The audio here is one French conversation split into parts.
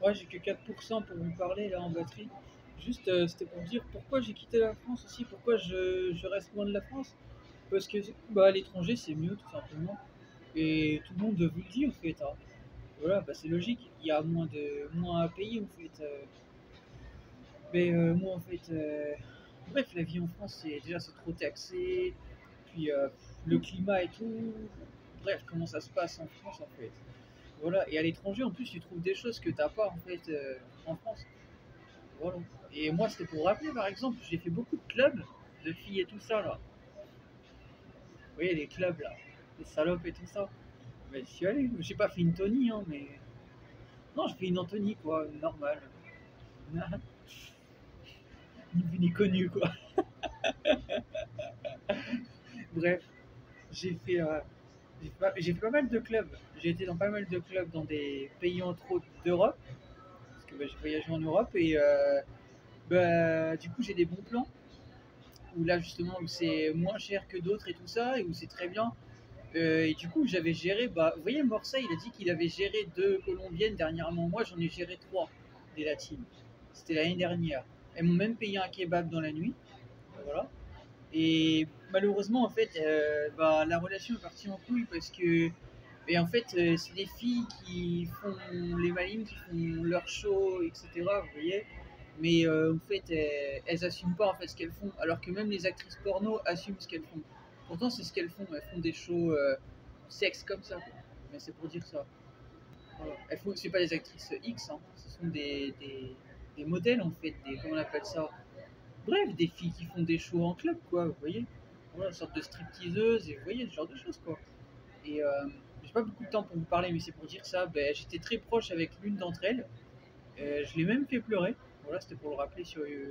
Ouais, j'ai que 4% pour vous parler là en batterie. Juste, c'était pour dire pourquoi j'ai quitté la France aussi, pourquoi je reste loin de la France. Parce que bah, à l'étranger, c'est mieux tout simplement. Et tout le monde vous le dit en fait, hein. Voilà, bah, c'est logique. Il y a moins à payer en fait. Mais moi en fait, bref, la vie en France, c'est trop taxé. Puis le climat et tout. Bref, comment ça se passe en France en fait. Voilà, et à l'étranger en plus, tu trouves des choses que t'as pas en fait en France. Voilà. Et moi, c'était pour rappeler, par exemple, j'ai fait beaucoup de clubs de filles et tout ça, là. Vous voyez, les clubs, là. Les salopes et tout ça. Mais j'y suis allé. J'ai pas fait une Tony, hein, mais. Non, j'ai fait une Anthony, quoi, normale. Ni vu ni connu, quoi. Bref, j'ai fait, j'ai fait pas mal de clubs. J'ai été dans pas mal de clubs dans des pays, entre autres, d'Europe. Parce que bah, j'ai voyagé en Europe et bah, du coup, j'ai des bons plans. Où là, justement, où c'est moins cher que d'autres et tout ça, et où c'est très bien. Et du coup, j'avais géré, bah, vous voyez, Morsa, il a dit qu'il avait géré deux colombiennes dernièrement. Moi, j'en ai géré trois, des latines. C'était l'année dernière. Elles m'ont même payé un kebab dans la nuit. Voilà. Et malheureusement, en fait, bah, la relation est partie en couille parce que, et en fait, c'est des filles qui font les malines, qui font leur show, etc. Vous voyez. Mais en fait, elles assument pas en fait ce qu'elles font, alors que même les actrices porno assument ce qu'elles font. Pourtant, c'est ce qu'elles font. Elles font des shows sexe comme ça. Quoi. Mais c'est pour dire ça. Voilà. C'est pas des actrices X, hein. Ce sont des modèles en fait, comment on appelle ça. Bref, des filles qui font des shows en club, quoi. Vous voyez. Voilà, une sorte de stripteaseuse et vous voyez ce genre de choses, quoi. Et j'ai pas beaucoup de temps pour vous parler, mais c'est pour dire ça. Ben, j'étais très proche avec l'une d'entre elles. Je l'ai même fait pleurer. Voilà, c'était pour le rappeler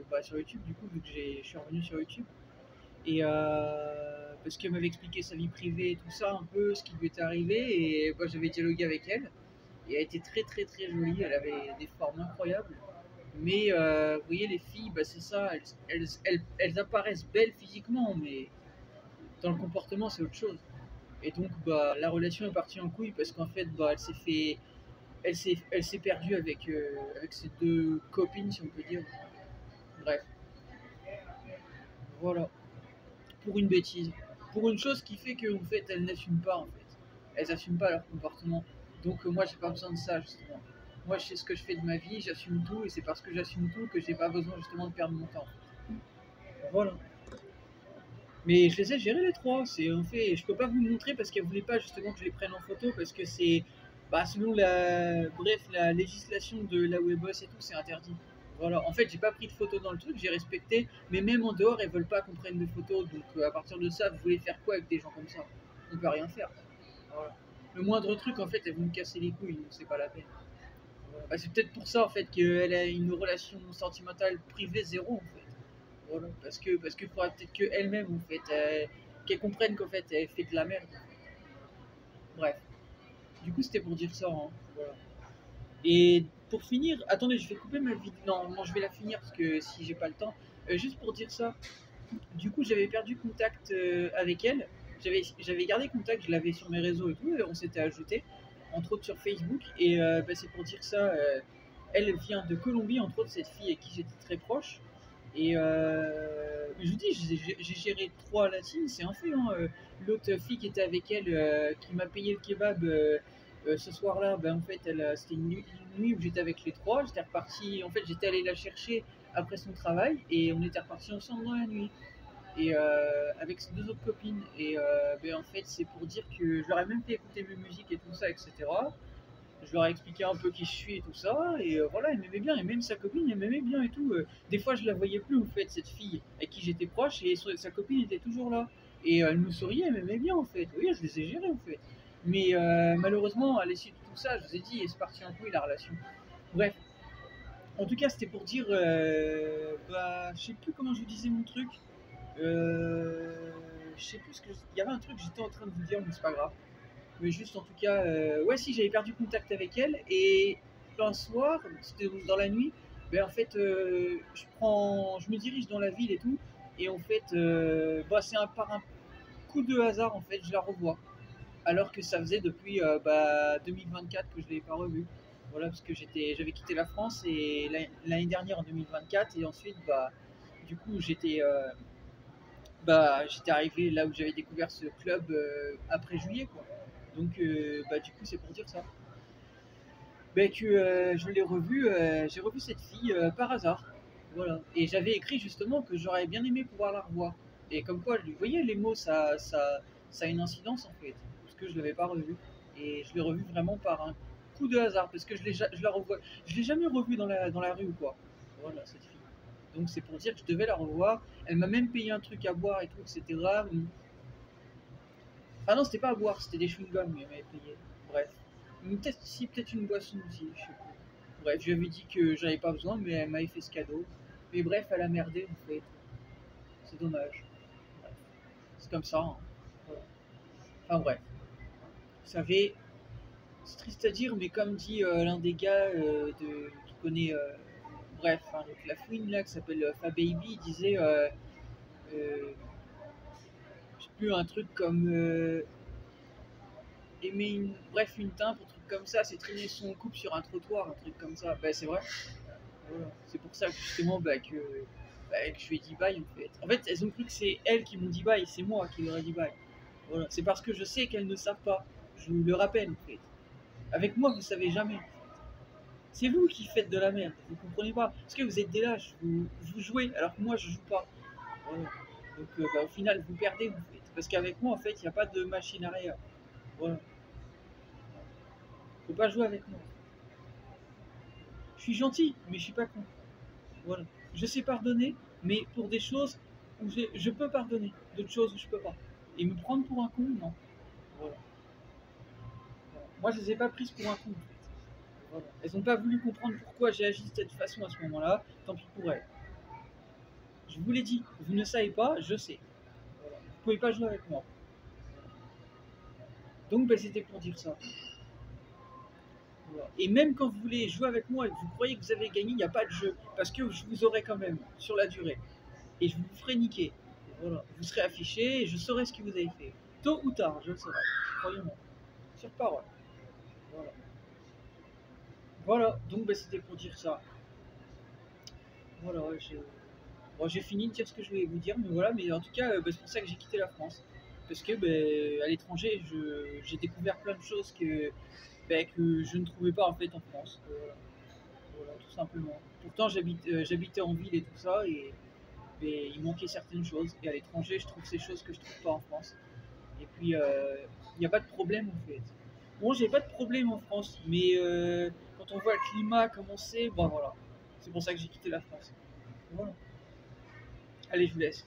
bah, sur YouTube, du coup, vu que je suis revenu sur YouTube. Et parce qu'elle m'avait expliqué sa vie privée et tout ça, un peu ce qui lui était arrivé. Et bah, j'avais dialogué avec elle. Et elle était très très très jolie. Elle avait des formes incroyables. Mais vous voyez, les filles, bah, c'est ça. Elles apparaissent belles physiquement, mais dans le comportement, c'est autre chose. Et donc, bah, la relation est partie en couille parce qu'en fait, bah, elle s'est perdue avec ses deux copines, si on peut dire. Bref, voilà. Pour une bêtise. Pour une chose qui fait qu'en fait, elles n'assument pas, en fait. Elles n'assument pas leur comportement. Donc, moi, j'ai pas besoin de ça, justement. Moi, je sais ce que je fais de ma vie, j'assume tout, et c'est parce que j'assume tout que j'ai pas besoin, justement, de perdre mon temps. Voilà. Mais je les ai gérés les trois, c'est un fait. Je peux pas vous le montrer parce qu'elle voulait pas justement que je les prenne en photo parce que c'est, bah, selon la législation de là où elle bosse et tout, c'est interdit. Voilà. En fait, j'ai pas pris de photos dans le truc, j'ai respecté, mais même en dehors, elles veulent pas qu'on prenne de photos. Donc à partir de ça, vous voulez faire quoi avec des gens comme ça? On peut rien faire. Voilà. Le moindre truc, en fait, elles vont me casser les couilles, donc c'est pas la peine. Voilà. Bah, c'est peut-être pour ça en fait qu'elle a une relation sentimentale privée zéro en fait. Voilà, parce que faudrait peut-être qu'elle-même en fait qu'elle comprenne qu'en fait elle fait de la merde. Bref, du coup c'était pour dire ça. Hein. Voilà. Et pour finir, attendez, je vais couper ma vidéo. Non, non, je vais la finir parce que si j'ai pas le temps. Juste pour dire ça, du coup j'avais perdu contact avec elle. J'avais gardé contact, je l'avais sur mes réseaux et tout, et on s'était ajouté, entre autres sur Facebook. Et bah, c'est pour dire ça, elle vient de Colombie, entre autres cette fille avec qui j'étais très proche. Et je vous dis, j'ai géré trois latines, c'est un fait. Hein. L'autre fille qui était avec elle, qui m'a payé le kebab ce soir-là, ben, en fait, c'était une nuit où j'étais avec les trois. J'étais reparti, en fait, j'étais allé la chercher après son travail et on était repartis ensemble dans la nuit. Et avec ses deux autres copines. Et ben, en fait, c'est pour dire que je leur ai même fait écouter mes musiques et tout ça, etc. Je leur ai expliqué un peu qui je suis et tout ça, et voilà, elle m'aimait bien, et même sa copine, elle m'aimait bien et tout. Des fois, je la voyais plus, en fait, cette fille avec qui j'étais proche, et sa copine était toujours là. Et elle me souriait, elle m'aimait bien, en fait. Oui, je les ai gérés, en fait. Mais malheureusement, à l'issue de tout ça, je vous ai dit, c'est parti en couille la relation. Bref, en tout cas, c'était pour dire, bah, je sais plus comment je vous disais mon truc. Je sais plus ce que. Il y avait un truc que j'étais en train de vous dire, mais c'est pas grave. Mais juste en tout cas, ouais, si j'avais perdu contact avec elle et un soir, c'était dans la nuit, ben en fait, je me dirige dans la ville et tout, et en fait, bah, par un coup de hasard en fait, je la revois, alors que ça faisait depuis bah, 2024 que je l'avais pas revue. Voilà, parce que j'avais quitté la France et l'année dernière en 2024 et ensuite du coup j'étais arrivé là où j'avais découvert ce club après juillet quoi. Donc du coup c'est pour dire ça. Que je l'ai revu, j'ai revu cette fille par hasard. Voilà. Et j'avais écrit justement que j'aurais bien aimé pouvoir la revoir. Et comme quoi, vous voyez, les mots, ça a une incidence en fait. Parce que je ne l'avais pas revu. Et je l'ai revu vraiment par un coup de hasard. Parce que je la revois. Je l'ai jamais revue dans la rue ou quoi. Voilà, cette fille. Donc c'est pour dire que je devais la revoir. Elle m'a même payé un truc à boire et tout, etc. Ah non, c'était pas à boire, c'était des chewing-gums qu'elle m'avait payé. Bref. Peut-être si, peut-être une boisson aussi, je sais pas. Bref, je lui ai dit que j'en avais pas besoin, mais elle m'avait fait ce cadeau. Mais bref, elle a merdé en fait. C'est dommage. Bref. C'est comme ça. Hein. Voilà. Enfin bref. Vous savez, c'est triste à dire, mais comme dit l'un des gars qui connaît, bref, hein, donc la fouine là qui s'appelle Fababy, il disait, euh, je sais plus, un truc comme aimer bref, une teinte, un truc comme ça, c'est traîner son couple sur un trottoir, un truc comme ça. C'est vrai. Voilà. C'est pour ça que justement que je lui ai dit bye en fait. En fait, elles ont cru que c'est elles qui m'ont dit bye, c'est moi qui leur ai dit bye. Voilà. C'est parce que je sais qu'elles ne savent pas. Je vous le rappelle en fait. Avec moi, vous savez jamais. C'est vous qui faites de la merde. Vous comprenez pas. Parce que vous êtes des lâches. Vous jouez alors que moi je joue pas. Voilà. Donc au final, vous perdez vous faites. Parce qu'avec moi en fait, il n'y a pas de machine arrière. Voilà. Faut pas jouer avec moi. Je suis gentil, mais je suis pas con. Voilà. Je sais pardonner, mais pour des choses où je peux pardonner, d'autres choses où je peux pas. Et me prendre pour un con, non. Voilà. Voilà. Moi, je les ai pas prises pour un con, en fait. Voilà. Elles n'ont pas voulu comprendre pourquoi j'ai agi de cette façon à ce moment-là. Tant pis pour elles. Je vous l'ai dit, vous ne savez pas, je sais. Voilà. Vous pouvez pas jouer avec moi. Donc, c'était pour dire ça. Voilà. Et même quand vous voulez jouer avec moi et que vous croyez que vous avez gagné, il n'y a pas de jeu. Parce que je vous aurai quand même sur la durée. Et je vous ferai niquer. Voilà. Vous serez affiché et je saurai ce que vous avez fait. Tôt ou tard, je le saurai. Croyez-moi. Sur parole. Voilà. Voilà. Donc c'était pour dire ça. Voilà, j'ai fini de dire ce que je voulais vous dire, mais voilà, mais en tout cas, c'est pour ça que j'ai quitté la France. Parce que à l'étranger, j'ai découvert plein de choses que je ne trouvais pas en fait en France. Voilà, tout simplement. Pourtant, j'habitais en ville et tout ça, et il manquait certaines choses. Et à l'étranger, je trouve ces choses que je trouve pas en France. Et puis, il n'y a pas de problème en fait. Bon, j'ai pas de problème en France, mais quand on voit le climat, comment c'est, voilà. C'est pour ça que j'ai quitté la France. Voilà. Allez, je vous laisse.